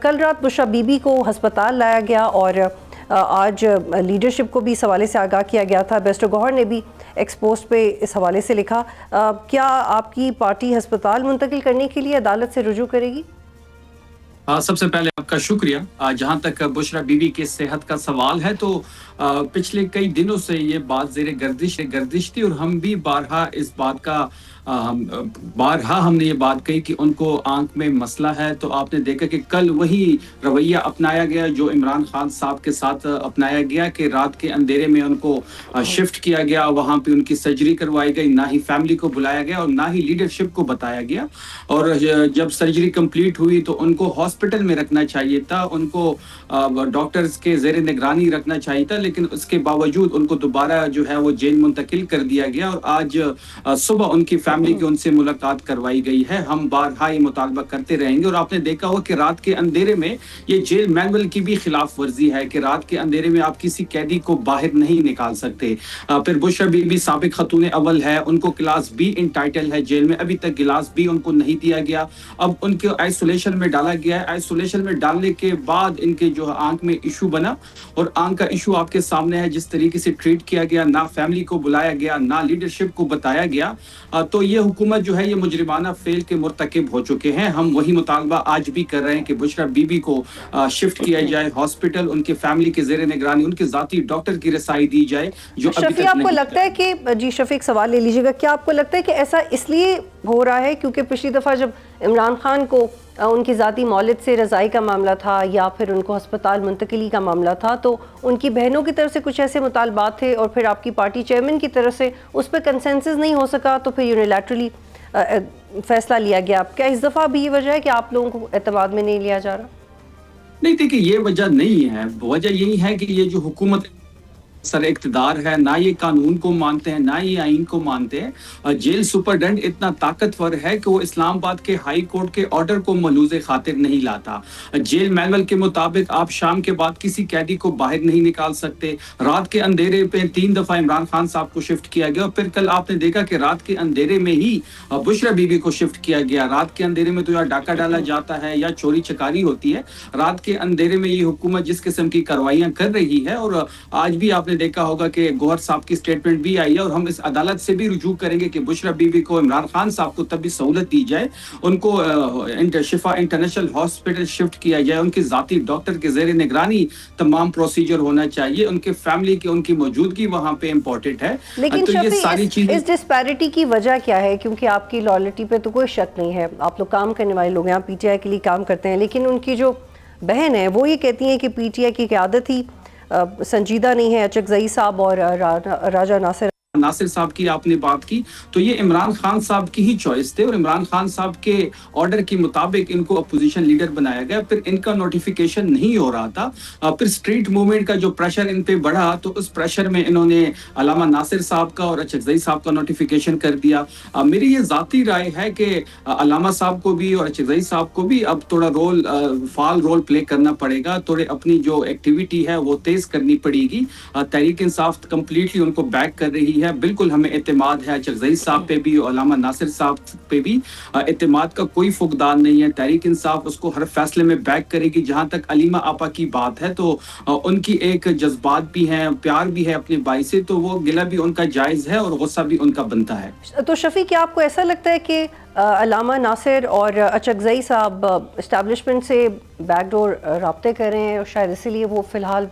کل رات بشرا be be کو ہسپتال لایا گیا اور آج لیڈرشپ کو بھی اس حوالے سے آگاہ کیا گیا تھا۔ بیسٹر گوہر نے بھی ایکس پوسٹ پہ اس حوالے سے لکھا۔ کیا آپ کی پارٹی ہسپتال منتقل کرنے کے لیے عدالت سے رجوع کرے گی؟ سب سے پہلے آپ کا شکریہ۔ جہاں تک بشرا بی بی کی صحت کا سوال ہے تو پچھلے کئی دنوں سے یہ بات زیر گردش تھی اور ہم بھی بارہا اس بات کا ہم نے یہ بات کہی کہ ان کو آنکھ میں مسئلہ ہے۔ تو آپ نے دیکھا کہ کل وہی رویہ اپنایا گیا جو عمران خان صاحب کے ساتھ اپنایا گیا کہ رات کے اندھیرے میں ان کو شفٹ کیا گیا، وہاں پہ ان کی سرجری کروائی گئی، نہ ہی فیملی کو بلایا گیا اور نہ ہی لیڈرشپ کو بتایا گیا۔ اور جب سرجری کمپلیٹ ہوئی تو ان کو ہاسپٹل میں رکھنا چاہیے تھا، ان کو ڈاکٹرز کے زیر نگرانی رکھنا چاہیے تھا، لیکن اس کے باوجود ان کو دوبارہ جو ہے وہ جیل منتقل کر دیا گیا اور آج صبح ان کی فیملی کی ان سے ملاقات کروائی گئی ہے۔ ہم بارہا یہ مطالبہ کرتے رہیں گے اور آپ نے دیکھا ہو کہ رات کے اندھیرے میں یہ جیل مینول کی بھی خلاف ورزی ہے کہ رات کے اندھیرے میں آپ کسی قیدی کو باہر نہیں نکال سکتے۔ پھر بشرا بی بی سابق خاتون اول ہے، ان کو کلاس بی انٹائٹل ہے جیل میں، ابھی تک کلاس بی ان کو نہیں دیا گیا۔ اب ان کو آئسولیشن میں ڈالا گیا ہے۔ آئسولیشن میں ڈالنے کے بعد ان کے جو آنکھ میں ایشو بنا اور آنکھ کا ایشو آپ کے سامنے ہے، جس طریقے سے ٹریٹ کیا گیا، نہ فیملی کو بلایا گیا، نہ لیڈرشپ کو بتایا گیا۔ تو یہ حکومت جو ہے یہ مجرمانہ فعل کے مرتکب ہو چکے ہیں۔ ہم وہی مطالبہ آج بھی کر رہے ہیں کہ بشرا بی بی کو شفٹ کیا جائے ہاسپٹل، ان کے فیملی کے زیر نگرانی ان کے ذاتی ڈاکٹر کی رسائی دی جائے جو ابھی شفیق، تک آپ کو نہیں لگتا ہے کہ جی شفیق سوال لے لیجیے گا، کیا آپ کو لگتا ہے کہ ایسا اس لیے ہو رہا ہے کیونکہ پچھلی دفعہ جب عمران خان کو ان کی ذاتی مولد سے رضائی کا معاملہ تھا یا پھر ان کو ہسپتال منتقلی کا معاملہ تھا تو ان کی بہنوں کی طرف سے کچھ ایسے مطالبات تھے اور پھر آپ کی پارٹی چیئرمین کی طرف سے اس پہ کنسنسس نہیں ہو سکا تو پھر یونیلیٹرلی فیصلہ لیا گیا؟ کیا اس دفعہ بھی یہ وجہ ہے کہ آپ لوگوں کو اعتماد میں نہیں لیا جا رہا؟ نہیں، دیکھیں یہ وجہ نہیں ہے۔ وجہ یہی ہے کہ یہ جو حکومت سر اقتدار ہے، نہ یہ قانون کو مانتے ہیں، نہ یہ آئین کو مانتے ہیں۔ جیل سپرڈنٹ اتنا طاقتور ہے کہ وہ اسلام آباد کے ہائی کورٹ کے آرڈر کو ملوز خاطر نہیں لاتا۔ جیل مینول کے مطابق آپ شام کے بعد کسی قیدی کو باہر نہیں نکال سکتے۔ رات کے اندھیرے پہ 3 دفعہ عمران خان صاحب کو شفٹ کیا گیا اور پھر کل آپ نے دیکھا کہ رات کے اندھیرے میں ہی بشرا بی بی کو شفٹ کیا گیا۔ رات کے اندھیرے میں تو یا ڈاکہ ڈالا جاتا ہے یا چوری چکاری ہوتی ہے، رات کے اندھیرے میں یہ حکومت جس قسم کی کارروائیاں کر رہی ہے۔ اور آج بھی آپ نے دیکھا ہوگا کہ گوہر صاحب کی سٹیٹمنٹ بھی آئی ہے اور ہم اس عدالت سے بھی رجوع کریں گے کہ بشرا بی بی کو عمران خان صاحب کو تب بھی سہولت دی جائے، ان کو شفا انٹرنیشنل ہاسپٹل شفٹ کیا جائے، ان کی ذاتی ڈاکٹر کے زیر نگرانی تمام پروسیجر ہونا چاہیے، ان کے فیملی کی ان کی موجودگی وہاں پہ امپورٹنٹ ہے۔ لیکن تو یہ ساری شفیق، چیزیں اس ڈسپیرٹی کی وجہ کیا ہے؟ کیونکہ آپ کی لائلٹی پہ تو کوئی شک نہیں ہے، آپ لوگ کام کرنے والے لوگ ہیں، آپ پی ٹی آئی کے لیے کام کرتے ہیں، لیکن ان کی جو بہن ہے وہ یہ کہتی ہیں کہ پی ٹی آئی کی قیادت ہی سنجیدہ نہیں ہے۔ اچکزئی صاحب اور راجہ ناصر صاحب کی آپ نے بات کی تو یہ عمران خان صاحب کی ہی چوائس تھے اور عمران خان صاحب کے آرڈر کے مطابق ان کو اپوزیشن لیڈر بنایا گیا۔ پھر ان کا نوٹیفیکیشن نہیں ہو رہا تھا، پھر سٹریٹ موومنٹ کا جو پریشر ان پہ بڑھا تو اس پریشر میں انہوں نے علامہ ناصر صاحب کا اور اچکزئی صاحب کا نوٹیفیکیشن کر دیا۔ میری یہ ذاتی رائے ہے کہ علامہ صاحب کو بھی اور اچکزئی صاحب کو بھی اب تھوڑا فعال رول پلے کرنا پڑے گا، تھوڑے اپنی جو ایکٹیویٹی ہے وہ تیز کرنی پڑے گی۔ تحریک انصاف کمپلیٹلی ان کو بیک کر رہی ہے، بالکل ہمیں اعتماد ہے اچکزئی صاحب پہ بھی اور علامہ ناصر صاحب پہ بھی۔ اعتماد کا کوئی فقدان نہیں ہے، تحریک انصاف اس کو ہر فیصلے میں بیک کرے گی۔ جہاں تک علیمہ آپا کی بات ہے تو ان کی ایک جذبات بھی ہیں، پیار بھی ہے اپنے بھائی سے، تو وہ گلہ بھی ان کا جائز ہے اور غصہ بھی ان کا بنتا ہے۔ تو شفیق، کیا آپ کو ایسا لگتا ہے کہ علامہ ناصر اور اچکزئی صاحب اسٹیبلشمنٹ سے بیک ڈور رابطے کر رہے ہیں اور شاید اسی لیے وہ فی الحال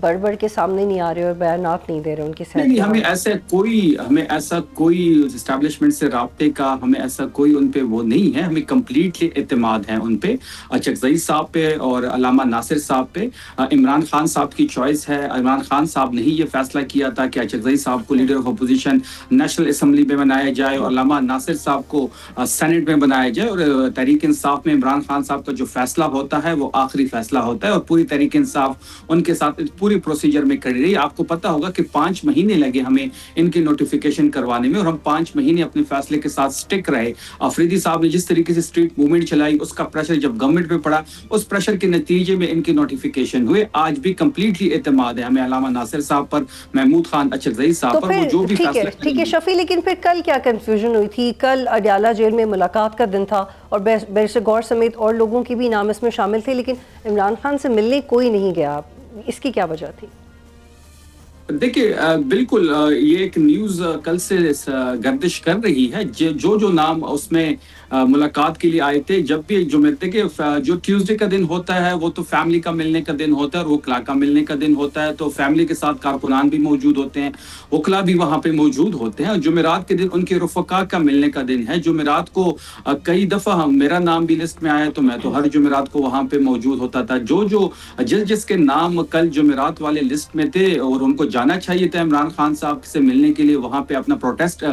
بڑھ بڑھ کے سامنے نہیں آ رہے اور بیانات نہیں دے رہے ان کی صحت؟ نہیں، ہمیں ایسا کوئی اسٹیبلشمنٹ سے رابطے کا ہمیں ایسا کوئی ان پہ وہ نہیں ہے، ہمیں کمپلیٹلی اعتماد ہے ان پہ، اچکزئی صاحب پہ اور علامہ ناصر صاحب پہ۔ عمران خان صاحب کی چوائس ہے، عمران خان صاحب نے ہی یہ فیصلہ کیا تھا کہ اچکزئی صاحب کو leader of opposition national assembly میں بنایا جائے اور علامہ ناصر صاحب کو سینٹ میں بنایا جائے، اور تحریک انصاف میں عمران خان صاحب کا جو فیصلہ ہوتا ہے وہ آخری فیصلہ ہوتا ہے اور پوری تحریک انصاف ان کے ساتھ پورے پروسیجر میں کڑی رہی. آپ کو پتا ہوگا کہ 5 مہینے لگے ہمیں ان کی نوٹیفیکیشن کروانے میں, اور ہم 5 مہینے اپنے فیصلے کے ساتھ سٹک رہے. افریدی صاحب نے جس طریقے سے اسٹریٹ موومنٹ چلائی, اس کا پریشر جب گورنمنٹ پہ پڑا, اس پریشر کے نتیجے میں ان کی نوٹیفیکیشن ہوئے. آج بھی کمپلیٹلی اعتماد ہے ہمیں علامہ ناصر صاحب پر, محمود خان اچکزئی صاحب پر, وہ جو بھی فیصلہ. ٹھیک ہے شفیع, لیکن پھر کل کیا کنفیوژن ہوئی تھی؟ کل اڈیالہ جیل میں ملاقات کا دن تھا اور بیرسٹر گور سمیت اور لوگوں کی بھی نام اس میں شامل تھے, لیکن عمران خان سے ملنے کوئی نہیں گیا. اس کی کیا وجہ تھی؟ دیکھیے بالکل یہ ایک نیوز کل سے گردش کر رہی ہے. جو نام اس میں ملاقات کے لیے آئے تھے, جب بھی جو دیکھیں جو ٹیوزڈے کا دن ہوتا ہے وہ تو فیملی کا ملنے کا دن ہوتا ہے, اور وکلا کا ملنے کا دن ہوتا ہے, تو فیملی کے ساتھ کارکنان بھی موجود ہوتے ہیں, وکلا بھی وہاں پہ موجود ہوتے ہیں. جمعرات کے دن ان کے رفقا کا ملنے کا دن ہے. جمعرات کو کئی دفعہ میرا نام بھی لسٹ میں آیا, تو میں تو ہر جمعرات کو وہاں پہ موجود ہوتا تھا. جس کے نام کل جمعرات والے لسٹ میں تھے اور ان کو جانا چاہیے تھا عمران خان صاحب سے ملنے کے لیے, وہاں پہ اپنا پروٹیسٹ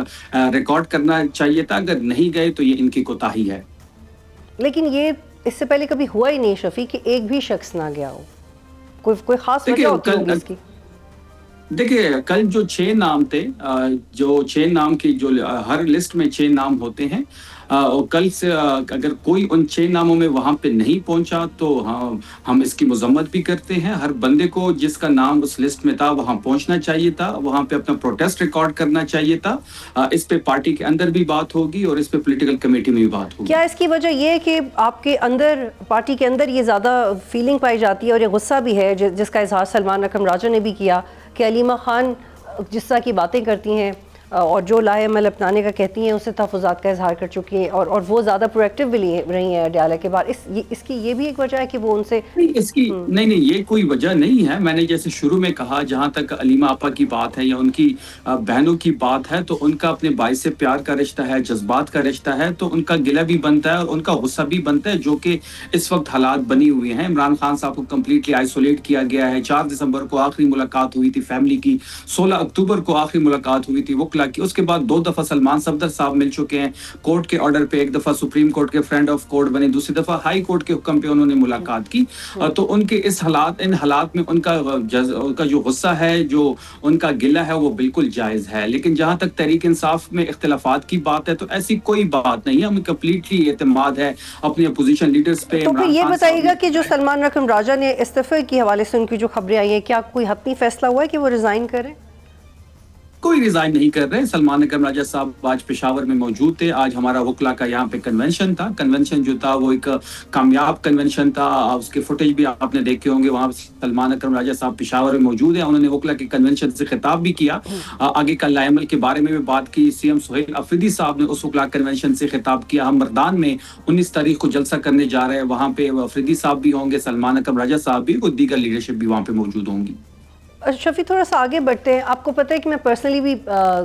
ریکارڈ کرنا چاہیے تھا. اگر نہیں گئے تو یہ ان کی کوتاہی ہے. لیکن یہ اس سے پہلے کبھی ہوا ہی نہیں شفیع کہ ایک بھی شخص نہ گیا ہو. کوئی خاص وجہ ہوتی ہوگی اس کی؟ دیکھیے کل جو 6 نام تھے, جو 6 نام کی جو ہر لسٹ میں 6 نام ہوتے ہیں, اور کل سے اگر کوئی ان 6 ناموں میں وہاں پہ نہیں پہنچا تو ہم اس کی مذمت بھی کرتے ہیں. ہر بندے کو جس کا نام اس لسٹ میں تھا وہاں پہنچنا چاہیے تھا, وہاں پہ اپنا پروٹیسٹ ریکارڈ کرنا چاہیے تھا. اس پہ پارٹی کے اندر بھی بات ہوگی اور اس پہ پولیٹیکل کمیٹی میں بھی بات ہوگی. کیا اس کی وجہ یہ ہے کہ آپ کے اندر, پارٹی کے اندر یہ زیادہ فیلنگ پائی جاتی ہے اور یہ غصہ بھی ہے جس کا اظہار سلمان اکرم راجہ نے بھی کیا کہ علیمہ خان جس طرح کی باتیں کرتی ہیں اور جو لائے عمل اپنانے کا کہتی ہیں, اس سے تحفظات کا اظہار کر چکی ہیں, اور وہ زیادہ پرویکٹیو بھی رہی ہیں اڈیالہ کے بعد. اس کی یہ بھی ایک وجہ ہے کہ وہ ان سے نہیں یہ کوئی وجہ نہیں ہے. میں نے جیسے شروع میں کہا, جہاں تک علیمہ آپا کی بات ہے یا ان کی بہنوں کی بات ہے, تو ان کا اپنے بھائی سے پیار کا رشتہ ہے, جذبات کا رشتہ ہے, تو ان کا گلہ بھی بنتا ہے اور ان کا غصہ بھی بنتا ہے, جو کہ اس وقت حالات بنی ہوئے ہیں. عمران خان صاحب کو کمپلیٹلی آئسولیٹ کیا گیا ہے. 4 دسمبر کو آخری ملاقات ہوئی تھی فیملی کی, 16 اکتوبر کو آخری ملاقات ہوئی تھی وکلا کی, اس کے بعد 2 دفعہ سلمان صفدر صاحب مل چکے ہیں کورٹ کے آرڈر پہ. ایک دفعہ سپریم کورٹ کے فرینڈ آف کورٹ بنے, دوسری دفعہ ہائی کورٹ کے حکم پہ انہوں نے ملاقات کی. تو ان کے ان حالات میں ان کا جو غصہ ہے, جو ان کا گلہ ہے, وہ بالکل جائز ہے. لیکن جہاں تک تحریک انصاف میں اختلافات کی بات ہے تو ایسی کوئی بات نہیں ہے. ہمیں کمپلیٹلی اعتماد ہے اپنے اپوزیشن لیڈرز پہ. تو پھر یہ بتائیے گا کہ جو سلمان اکرم راجہ نے استعفے کے حوالے سے ان کی جو خبریں آئی ہیں, کیا کوئی حتمی فیصلہ ہوا ہے کہ وہ ریزائن کریں؟ کوئی ریزائن نہیں کر رہے. سلمان اکرم راجہ صاحب آج پشاور میں موجود تھے. آج ہمارا وکلا کا یہاں پہ کنونشن تھا. کنونشن جو تھا وہ ایک کامیاب کنونشن تھا. اس کے فوٹیج بھی آپ نے دیکھے ہوں گے. وہاں سلمان اکرم راجہ صاحب پشاور میں موجود ہیں. انہوں نے وکلا کے کنونشن سے خطاب بھی کیا. آگے کا لائے عمل کے بارے میں بھی بات کی. سی ایم سہیل افریدی صاحب نے اس وکلا کنونشن سے خطاب کیا. ہم مردان میں 19 تاریخ کو جلسہ کرنے جا رہے ہیں. وہاں پہ افریدی صاحب بھی ہوں گے, سلمان اکرم راجہ صاحب بھی, اور دیگر لیڈرشپ بھی وہاں پہ موجود ہوں گی. شفیع تھوڑا سا آگے بڑھتے ہیں. آپ کو پتہ ہے کہ میں پرسنلی بھی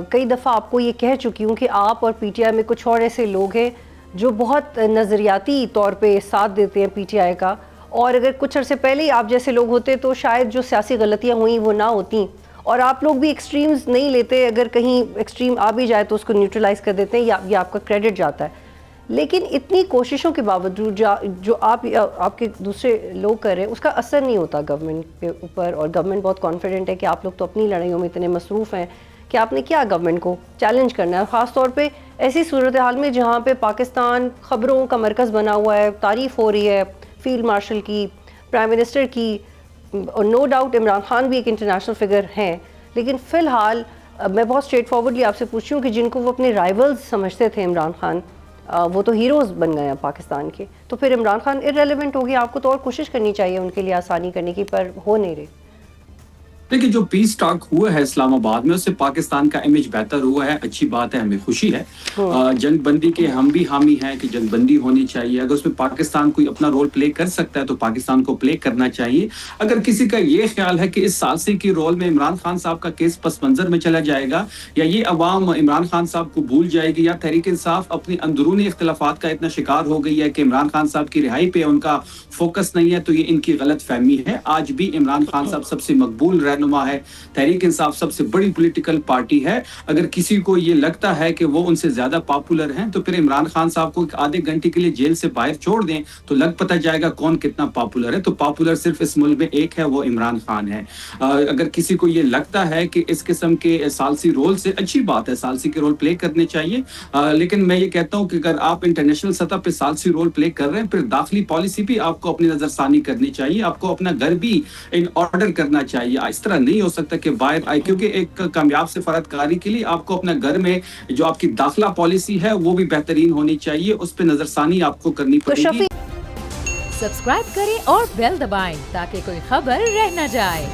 کئی دفعہ آپ کو یہ کہہ چکی ہوں کہ آپ اور پی ٹی آئی میں کچھ اور ایسے لوگ ہیں جو بہت نظریاتی طور پہ ساتھ دیتے ہیں پی ٹی آئی کا, اور اگر کچھ عرصے پہلے ہی آپ جیسے لوگ ہوتے تو شاید جو سیاسی غلطیاں ہوئیں وہ نہ ہوتیں. اور آپ لوگ بھی ایکسٹریمز نہیں لیتے, اگر کہیں ایکسٹریم آ بھی جائے تو اس کو نیوٹرلائز کر دیتے ہیں, یا آپ کا کریڈٹ جاتا ہے. لیکن اتنی کوششوں کے باوجود جو آپ کے دوسرے لوگ کر رہے ہیں اس کا اثر نہیں ہوتا گورنمنٹ کے اوپر, اور گورنمنٹ بہت کانفیڈنٹ ہے کہ آپ لوگ تو اپنی لڑائیوں میں اتنے مصروف ہیں کہ آپ نے کیا گورنمنٹ کو چیلنج کرنا ہے. خاص طور پہ ایسی صورتحال میں جہاں پہ پاکستان خبروں کا مرکز بنا ہوا ہے, تعریف ہو رہی ہے فیلڈ مارشل کی, پرائم منسٹر کی, اور نو ڈاؤٹ عمران خان بھی ایک انٹرنیشنل فگر ہیں. لیکن فی الحال میں بہت اسٹریٹ فارورڈلی آپ سے پوچھ رہی ہوں کہ جن کو وہ اپنے رائیولز سمجھتے تھے عمران خان, وہ تو ہیروز بن گئے ہیں پاکستان کے, تو پھر عمران خان ارریلیونٹ ہو گیا. آپ کو تو اور کوشش کرنی چاہیے ان کے لیے آسانی کرنے کی, پر ہو نہیں رہی. دیکھیں جو پیس ٹاک ہوا ہے اسلام آباد میں, اس سے پاکستان کا امیج بہتر ہوا ہے, اچھی بات ہے, ہمیں خوشی ہے. جنگ بندی کے ہم بھی حامی ہیں کہ جنگ بندی ہونی چاہیے. اگر اس میں پاکستان کوئی اپنا رول پلے کر سکتا ہے تو پاکستان کو پلے کرنا چاہیے. اگر کسی کا یہ خیال ہے کہ اس سالسی کی رول میں عمران خان صاحب کا کیس پس منظر میں چلا جائے گا, یا یہ عوام عمران خان صاحب کو بھول جائے گی, یا تحریک انصاف اپنی اندرونی اختلافات کا اتنا شکار ہو گئی ہے کہ عمران خان صاحب کی رہائی پہ ان کا فوکس نہیں ہے, تو یہ ان کی غلط فہمی ہے. آج بھی عمران خان صاحب سب سے مقبول رہنما ہے, تحریک انصاف سب سے بڑی پولیٹیکل پارٹی ہے. اگر کسی کو یہ لگتا ہے کہ وہ ان سے زیادہ پاپولر ہیں تو پھر عمران خان صاحب کو آدھے گھنٹے کے لیے جیل سے باہر چھوڑ دیں تو لگ پتہ جائے گا کون کتنا پاپولر ہے. تو پاپولر صرف اس ملک میں ایک ہے, وہ عمران خان ہے. اگر کسی کو یہ لگتا ہے کہ اس قسم کے ثالثی رول سے, اچھی بات ہے, ثالثی کے رول پلے کرنے چاہیے, لیکن میں یہ کہتا ہوں کہ اگر آپ انٹرنیشنل سطح پہ ثالثی رول پلے کر رہے ہیں پھر داخلی پالیسی بھی آپ کو اپنی نظر ثانی کرنی چاہیے, آپ کو اپنا گھر بھی ان آرڈر کرنا چاہیے. اس طرح نہیں ہو سکتا کہ باہر آئے, کیونکہ ایک کامیاب سفارت کاری کے لیے آپ کو اپنا گھر میں جو آپ کی داخلہ پالیسی ہے وہ بھی بہترین ہونی چاہیے, اس پہ نظر ثانی آپ کو کرنی پڑے گی. سبسکرائب کریں اور بیل دبائیں تاکہ کوئی خبر رہ نہ جائے.